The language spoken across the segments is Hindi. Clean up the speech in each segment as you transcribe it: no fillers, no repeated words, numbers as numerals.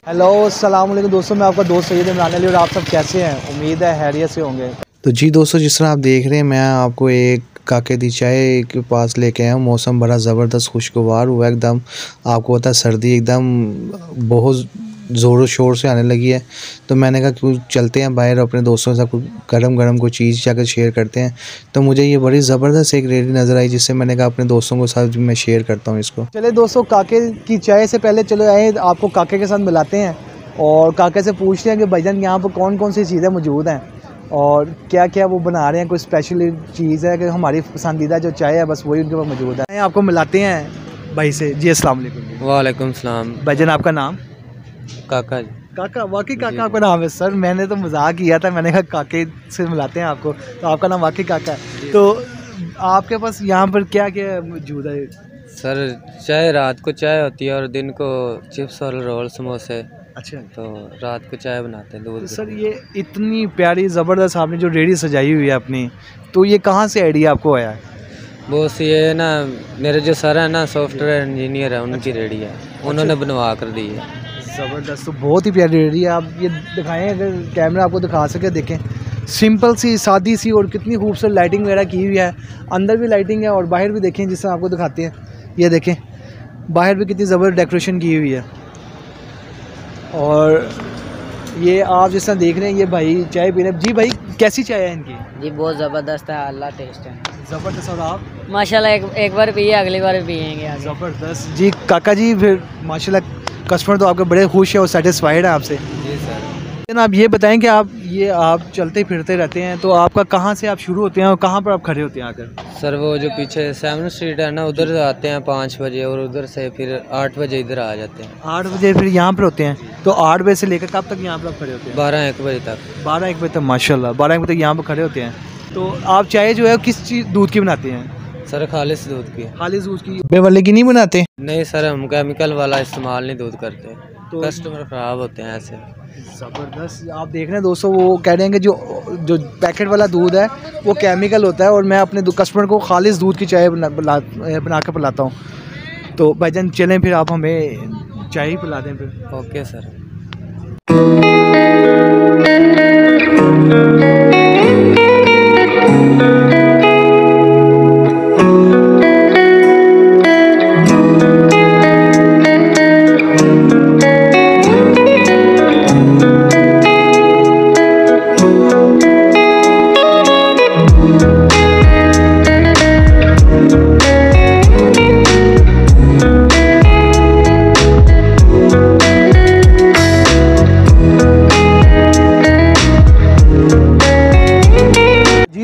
हेलो अस्सलाम वालेकुम दोस्तों, मैं आपका दोस्त सैयद इमरान अली और आप सब कैसे हैं? उम्मीद है खैरियत से होंगे। तो जी दोस्तों, जिस तरह आप देख रहे हैं, मैं आपको एक काके दी चाय के पास लेके आया हूँ। मौसम बड़ा ज़बरदस्त खुशगवार हुआ एकदम। आपको पता है सर्दी एकदम बहुत ज़ोरों शोर से आने लगी है, तो मैंने कहा क्यों चलते हैं बाहर अपने दोस्तों के साथ गरम गरम कोई चीज़ जाकर शेयर करते हैं। तो मुझे ये बड़ी ज़बरदस्त एक रेडी नज़र आई, जिससे मैंने कहा अपने दोस्तों के साथ मैं शेयर करता हूँ इसको। चले दोस्तों, काके की चाय से पहले चलो आए आपको काके के साथ मिलाते हैं और काके से पूछते हैं कि भाईजान यहाँ पर कौन कौन सी चीज़ें मौजूद हैं और क्या क्या वो बना रहे हैं। कोई स्पेशल चीज़ है कि हमारी पसंदीदा जो चाय है बस वही उनके पास मौजूद है। आपको मिलाते हैं भाई से। जी अस्सलाम वालेकुम। वालेकुम सलाम। भाईजान आपका नाम? काका जी। काका? वाकई काका आपका नाम है? सर मैंने तो मजाक किया था, मैंने कहा काके से मिलाते हैं आपको, तो आपका नाम वाकई काका है। तो आपके पास यहाँ पर क्या क्या मौजूद है? सर चाय रात को चाय होती है और दिन को चिप्स और रोल समोसे। अच्छा, तो रात को चाय बनाते हैं दूध। तो सर ये इतनी प्यारी ज़बरदस्त आपने जो रेडी सजाई हुई है अपनी, तो ये कहाँ से आइडिया आपको आया है? बॉस ये ना मेरे जो सर है ना सॉफ्टवेयर इंजीनियर है, उनकी रेडी है, उन्होंने बनवा कर दी है। ज़बरदस्त, तो बहुत ही प्यारी रेडी है। आप ये दिखाएं, अगर कैमरा आपको दिखा सके, देखें सिंपल सी सादी सी और कितनी खूबसूरत लाइटिंग वगैरह की हुई है। अंदर भी लाइटिंग है और बाहर भी देखें, जिससे आपको दिखाते हैं। ये देखें बाहर भी कितनी ज़बरदस्त डेकोरेशन की हुई है। और ये आप जिस तरह देख रहे हैं, ये भाई चाय पी रहे हैं। जी भाई, कैसी चाय है इनकी? जी बहुत ज़बरदस्त है, अल्लाह टेस्ट है ज़बरदस्त। और आप? माशाल्लाह एक बार पिए अगली बार भी पियेंगे आगे। ज़बरदस्त जी काका जी। फिर माशाल्लाह कस्टमर तो आपके बड़े खुश है और सेटिस्फाइड है आपसे। जी सर। लेकिन आप ये बताएं कि आप चलते फिरते रहते हैं, तो आपका कहाँ से आप शुरू होते हैं और कहाँ पर आप खड़े होते हैं आकर? सर वो जो पीछे 7 स्ट्रीट है ना, उधर आते हैं 5 बजे और उधर से फिर 8 बजे इधर आ जाते हैं। 8 बजे फिर यहाँ पर होते हैं। तो 8 बजे से लेकर कब तक यहाँ पर आप खड़े होते हैं? 12-1 बजे तक। 12-1 बजे तक? माशाल्लाह, 12-1 बजे तक यहाँ पर खड़े होते हैं। तो आप चाय जो है किस चीज़ दूध की बनाते हैं? सर खालिश दूध की। खालिश दूध की? बे वाले की नहीं बनाते? नहीं सर, हम केमिकल वाला इस्तेमाल नहीं दूध करते, तो कस्टमर ख़राब होते हैं ऐसे। ज़बरदस्त। आप देख रहे हैं दोस्तों, वो कह रहे हैं कि जो पैकेट वाला दूध है वो केमिकल होता है और मैं अपने कस्टमर को खालिश दूध की चाय बना कर पिलाता हूँ। तो भाईजान चलें फिर, आप हमें चाय ही पिला दें फिर। Okay sir.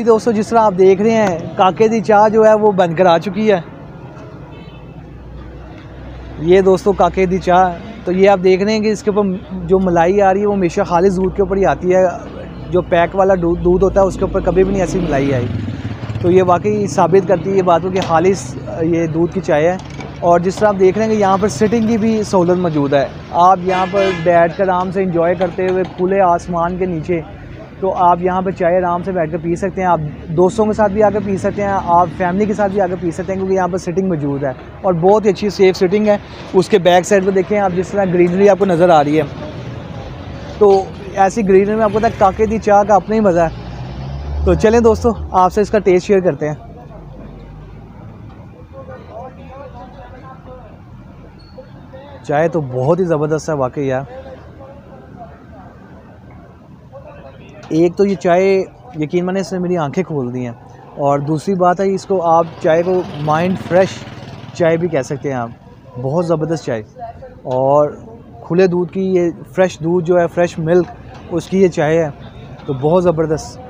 दोस्तों जिस तरह आप देख रहे हैं, काके दी चाय जो है वो बनकर आ चुकी है। ये दोस्तों काके दी चाय, तो ये आप देख रहे हैं कि इसके ऊपर जो मलाई आ रही है वो हमेशा खालिश दूध के ऊपर ही आती है। जो पैक वाला दूध होता है उसके ऊपर कभी भी नहीं ऐसी मलाई आई। तो ये वाकई साबित करती है ये बात को कि खालिश ये दूध की चाय है। और जिस तरह आप देख रहे हैं कि यहाँ पर सिटिंग की भी सहूलत मौजूद है। आप यहाँ पर बैठ कर आराम से इंजॉय करते हुए खुले आसमान के नीचे, तो आप यहाँ पर चाय आराम से बैठ कर पी सकते हैं। आप दोस्तों के साथ भी आकर पी सकते हैं, आप फैमिली के साथ भी आकर पी सकते हैं, क्योंकि यहाँ पर सिटिंग मौजूद है और बहुत ही अच्छी सेफ सिटिंग है। उसके बैक साइड पर देखें आप, जिस तरह ग्रीनरी आपको नज़र आ रही है, तो ऐसी ग्रीनरी में आपको पता है काके दी चाय का अपना ही मज़ा है। तो चलें दोस्तों, आपसे इसका टेस्ट शेयर करते हैं। चाय तो बहुत ही ज़बरदस्त है वाकई यार। एक तो ये चाय यकीन माने इसने मेरी आंखें खोल दी हैं, और दूसरी बात है इसको आप चाय को माइंड फ्रेश चाय भी कह सकते हैं आप। बहुत ज़बरदस्त चाय और खुले दूध की, ये फ्रेश दूध जो है, फ्रेश मिल्क उसकी ये चाय है, तो बहुत ज़बरदस्त,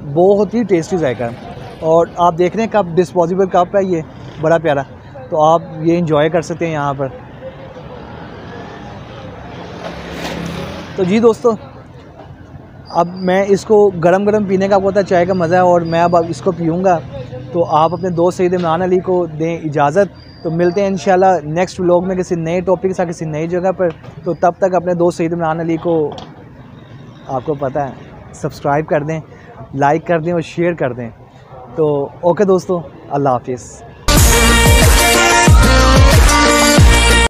बहुत ही टेस्टी जायका है। और आप देख रहे हैं कप, डिस्पोजेबल कप है ये, बड़ा प्यारा, तो आप ये इंजॉय कर सकते हैं यहाँ पर। तो जी दोस्तों, अब मैं इसको गरम गरम पीने का पता चाय का मज़ा है और मैं अब इसको पीऊँगा। तो आप अपने दोस्त सैयद इमरान अली को दें इजाज़त। तो मिलते हैं इंशाल्लाह नेक्स्ट व्लॉग में किसी नए टॉपिक के साथ, किसी नई जगह पर। तो तब तक अपने दोस्त सैयद इमरान अली को, आपको पता है, सब्सक्राइब कर दें, लाइक कर दें और शेयर कर दें। तो ओके दोस्तों, अल्लाह हाफिज़।